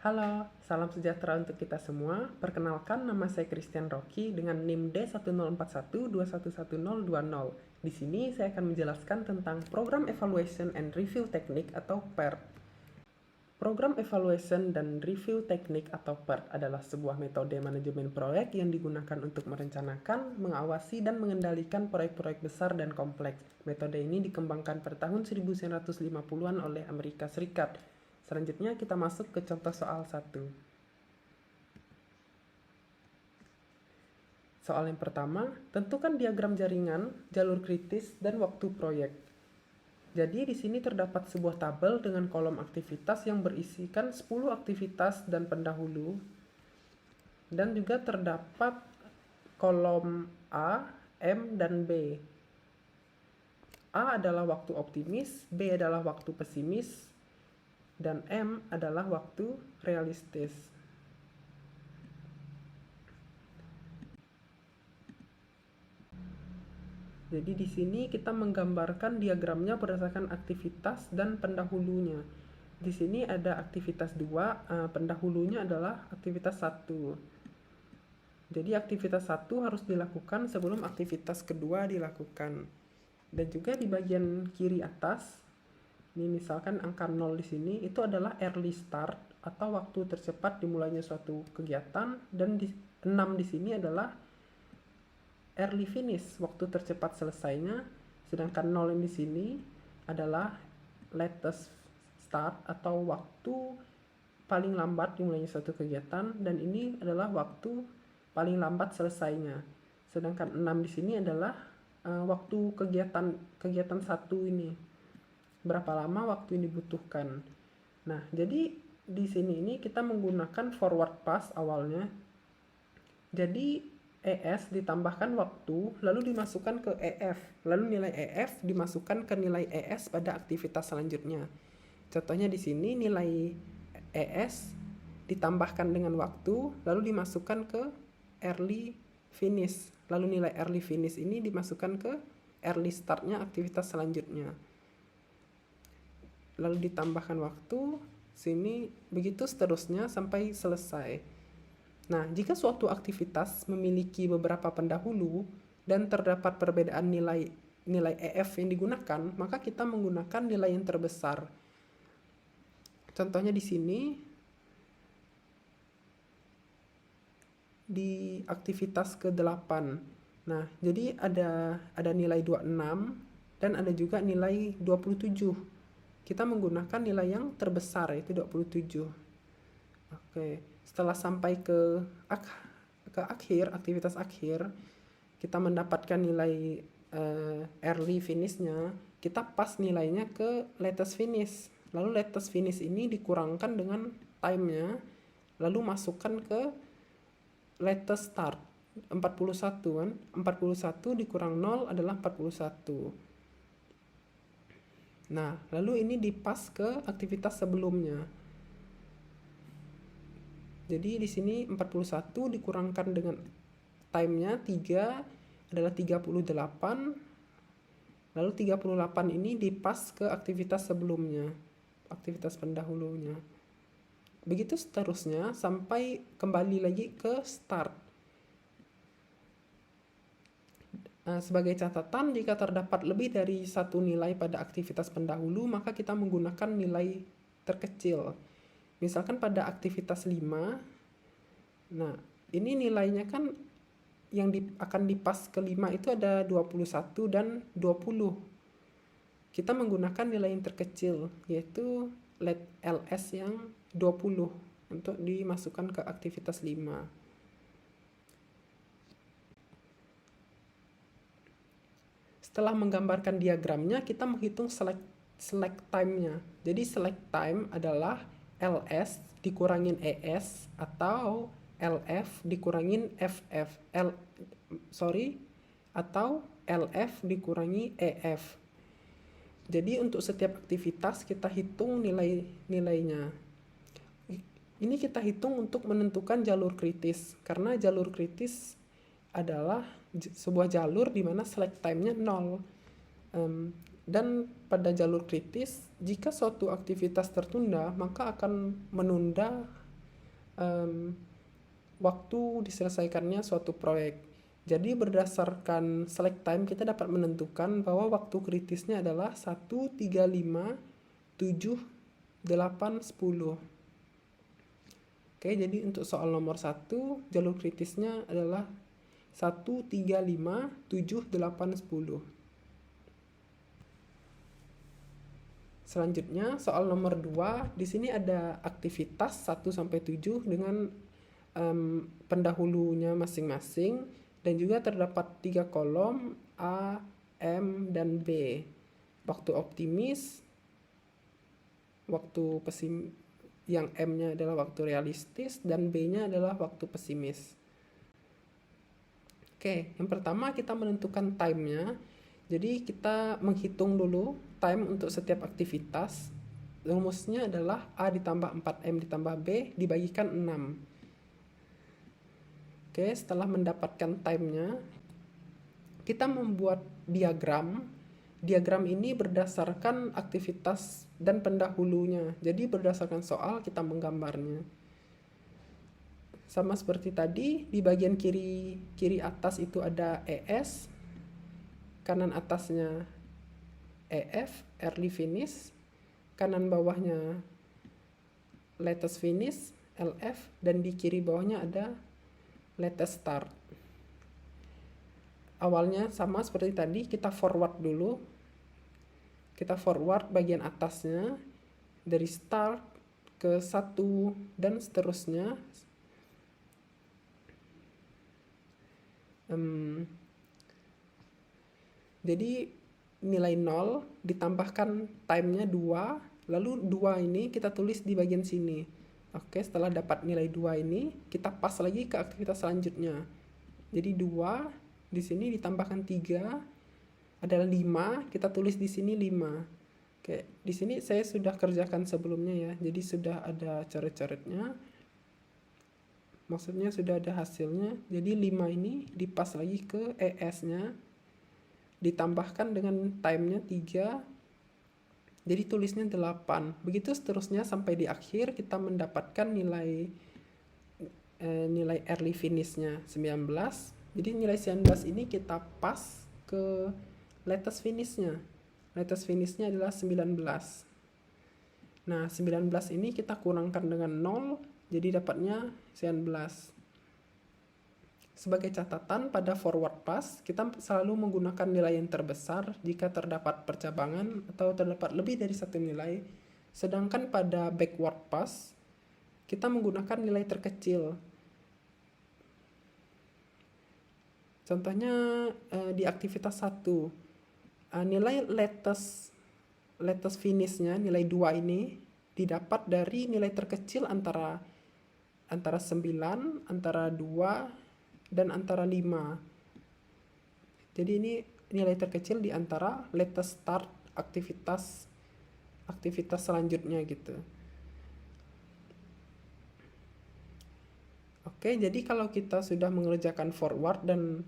Halo, salam sejahtera untuk kita semua. Perkenalkan, nama saya Christian Rocky dengan NIM D1041211020. Di sini saya akan menjelaskan tentang Program Evaluation and Review Technique atau PERT. Program Evaluation dan Review Technique atau PERT adalah sebuah metode manajemen proyek yang digunakan untuk merencanakan, mengawasi, dan mengendalikan proyek-proyek besar dan kompleks. Metode ini dikembangkan pada tahun 1950-an oleh Amerika Serikat. Selanjutnya kita masuk ke contoh soal 1. Soal yang pertama, tentukan diagram jaringan, jalur kritis, dan waktu proyek. Jadi di sini terdapat sebuah tabel dengan kolom aktivitas yang berisikan 10 aktivitas dan pendahulu. Dan juga terdapat kolom A, M, dan B. A adalah waktu optimis, B adalah waktu pesimis, dan M adalah waktu realistis. Jadi di sini kita menggambarkan diagramnya berdasarkan aktivitas dan pendahulunya. Di sini ada aktivitas 2, pendahulunya adalah aktivitas 1. Jadi aktivitas 1 harus dilakukan sebelum aktivitas kedua dilakukan. Dan juga di bagian kiri atas, ini misalkan angka 0 di sini, itu adalah early start atau waktu tercepat dimulainya suatu kegiatan, dan 6 di sini adalah early finish, waktu tercepat selesainya, sedangkan 0 yang di sini adalah latest start atau waktu paling lambat dimulainya suatu kegiatan, dan ini adalah waktu paling lambat selesainya. Sedangkan 6 di sini adalah waktu kegiatan 1 ini. Berapa lama waktu yang dibutuhkan. Nah, jadi di sini ini kita menggunakan forward pass awalnya. Jadi ES ditambahkan waktu, lalu dimasukkan ke EF. Lalu nilai EF dimasukkan ke nilai ES pada aktivitas selanjutnya. Contohnya di sini nilai ES ditambahkan dengan waktu, lalu dimasukkan ke early finish. Lalu nilai early finish ini dimasukkan ke early startnya aktivitas selanjutnya. Lalu ditambahkan waktu, sini begitu seterusnya sampai selesai. Nah, jika suatu aktivitas memiliki beberapa pendahulu dan terdapat perbedaan nilai EF yang digunakan, maka kita menggunakan nilai yang terbesar. Contohnya di sini, di aktivitas ke-8. Nah, jadi ada nilai 26 dan ada juga nilai 27. Kita menggunakan nilai yang terbesar, yaitu 27. Oke, setelah sampai ke akhir, aktivitas akhir, kita mendapatkan nilai early finishnya, kita pas nilainya ke latest finish. Lalu latest finish ini dikurangkan dengan time-nya, lalu masukkan ke latest start, 41 kan. 41 dikurang 0 adalah 41. Nah, lalu ini dipas ke aktivitas sebelumnya. Jadi di sini 41 dikurangkan dengan time-nya 3 adalah 38. Lalu 38 ini dipas ke aktivitas sebelumnya, aktivitas pendahulunya. Begitu seterusnya sampai kembali lagi ke start. Sebagai catatan, jika terdapat lebih dari satu nilai pada aktivitas pendahulu, maka kita menggunakan nilai terkecil. Misalkan pada aktivitas 5, nah ini nilainya kan yang akan dipas ke 5 itu ada 21 dan 20. Kita menggunakan nilai yang terkecil, yaitu let ls yang 20 untuk dimasukkan ke aktivitas 5. Setelah menggambarkan diagramnya, kita menghitung select time-nya. Jadi select time adalah ls dikurangin es atau lf dikurangin ff, atau lf dikurangi ef. Jadi untuk setiap aktivitas kita hitung nilainya. Ini kita hitung untuk menentukan jalur kritis, karena jalur kritis adalah sebuah jalur di mana select time-nya 0. Dan pada jalur kritis, jika suatu aktivitas tertunda, maka akan menunda waktu diselesaikannya suatu proyek. Jadi berdasarkan select time kita dapat menentukan bahwa waktu kritisnya adalah 1, 3, 5, 7, 8, 10. Oke, jadi untuk soal nomor 1, jalur kritisnya adalah 1, 3, 5, 7, 8, 10. Selanjutnya soal nomor 2, di sini ada aktivitas 1 sampai 7 dengan pendahulunya masing-masing, dan juga terdapat 3 kolom A, M, dan B. Waktu optimis, waktu pesimis, yang M-nya adalah waktu realistis, dan B-nya adalah waktu pesimis. Oke, yang pertama kita menentukan time-nya. Jadi kita menghitung dulu time untuk setiap aktivitas. Rumusnya adalah A ditambah 4M ditambah B dibagikan 6. Oke, setelah mendapatkan time-nya, kita membuat diagram. Diagram ini berdasarkan aktivitas dan pendahulunya. Jadi berdasarkan soal kita menggambarnya. Sama seperti tadi, di bagian kiri atas itu ada ES, kanan atasnya EF, early finish, kanan bawahnya latest finish, LF, dan di kiri bawahnya ada latest start. Awalnya sama seperti tadi, kita forward dulu. Kita forward bagian atasnya dari start ke 1 dan seterusnya. Jadi nilai 0 ditambahkan time-nya 2, lalu 2 ini kita tulis di bagian sini. Oke, setelah dapat nilai 2 ini, kita pas lagi ke aktivitas selanjutnya. Jadi 2 di sini ditambahkan 3 adalah 5, kita tulis di sini 5. Oke, di sini saya sudah kerjakan sebelumnya ya. Jadi sudah ada coret-coretnya. Maksudnya sudah ada hasilnya. Jadi 5 ini dipas lagi ke ES-nya. Ditambahkan dengan time-nya 3. Jadi tulisnya 8. Begitu seterusnya sampai di akhir kita mendapatkan nilai early finish-nya 19. Jadi nilai 19 ini kita pas ke latest finish-nya. Latest finish-nya adalah 19. Nah, 19 ini kita kurangkan dengan 0, jadi dapatnya 19. Sebagai catatan, pada forward pass, kita selalu menggunakan nilai yang terbesar jika terdapat percabangan atau terdapat lebih dari satu nilai. Sedangkan pada backward pass, kita menggunakan nilai terkecil. Contohnya di aktivitas 1, nilai latest finish-nya, nilai 2 ini didapat dari nilai terkecil antara 9, antara 2, dan antara 5. Jadi ini nilai terkecil di antara latest start aktivitas selanjutnya gitu. Oke, jadi kalau kita sudah mengerjakan forward dan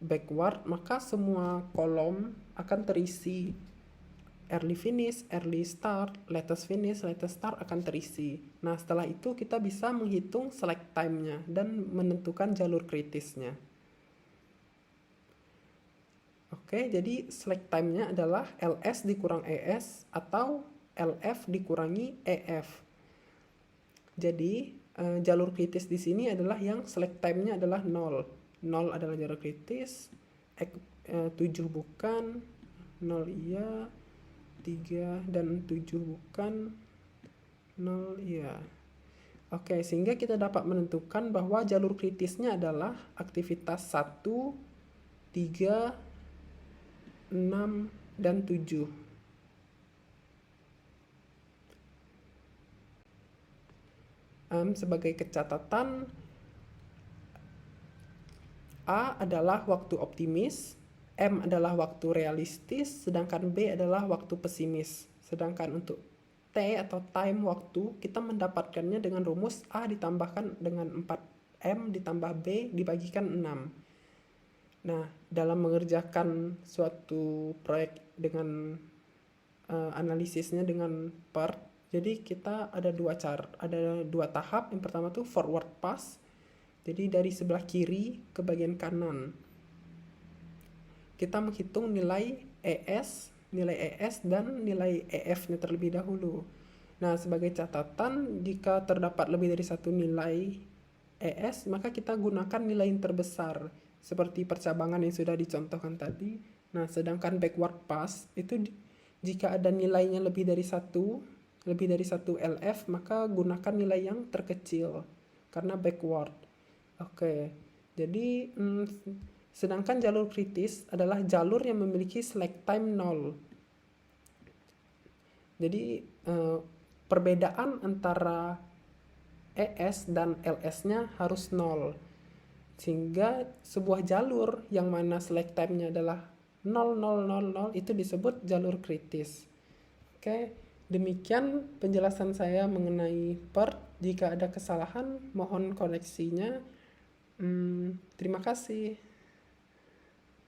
backward, maka semua kolom akan terisi. Early finish, early start, latest finish, latest start akan terisi. Nah, setelah itu kita bisa menghitung select time-nya dan menentukan jalur kritisnya. Oke, jadi select time-nya adalah LS dikurang ES atau LF dikurangi EF. Jadi jalur kritis di sini adalah yang select time-nya adalah 0. 0 adalah jalur kritis, 7 bukan, 0 iya, 3 dan 7 bukan, 0 iya. Oke, sehingga kita dapat menentukan bahwa jalur kritisnya adalah aktivitas 1, 3, 6, dan 7. Sebagai catatan, A adalah waktu optimis, M adalah waktu realistis, sedangkan B adalah waktu pesimis. Sedangkan untuk T atau time waktu, kita mendapatkannya dengan rumus A ditambahkan dengan 4M ditambah B dibagikan 6. Nah, dalam mengerjakan suatu proyek dengan analisisnya dengan part, Jadi kita ada dua tahap. Yang pertama tuh forward pass. Jadi dari sebelah kiri ke bagian kanan. Kita menghitung nilai ES dan nilai EF-nya terlebih dahulu. Nah, sebagai catatan, jika terdapat lebih dari satu nilai ES, maka kita gunakan nilai yang terbesar, seperti percabangan yang sudah dicontohkan tadi. Nah, sedangkan backward pass itu jika ada nilainya lebih dari satu LF, maka gunakan nilai yang terkecil karena backward. Oke, jadi sedangkan jalur kritis adalah jalur yang memiliki slack time 0. Jadi perbedaan antara ES dan LS-nya harus 0. Sehingga sebuah jalur yang mana slack time-nya adalah 0,000 itu disebut jalur kritis. Oke, demikian penjelasan saya mengenai PERT. Jika ada kesalahan, mohon koreksinya. Terima kasih.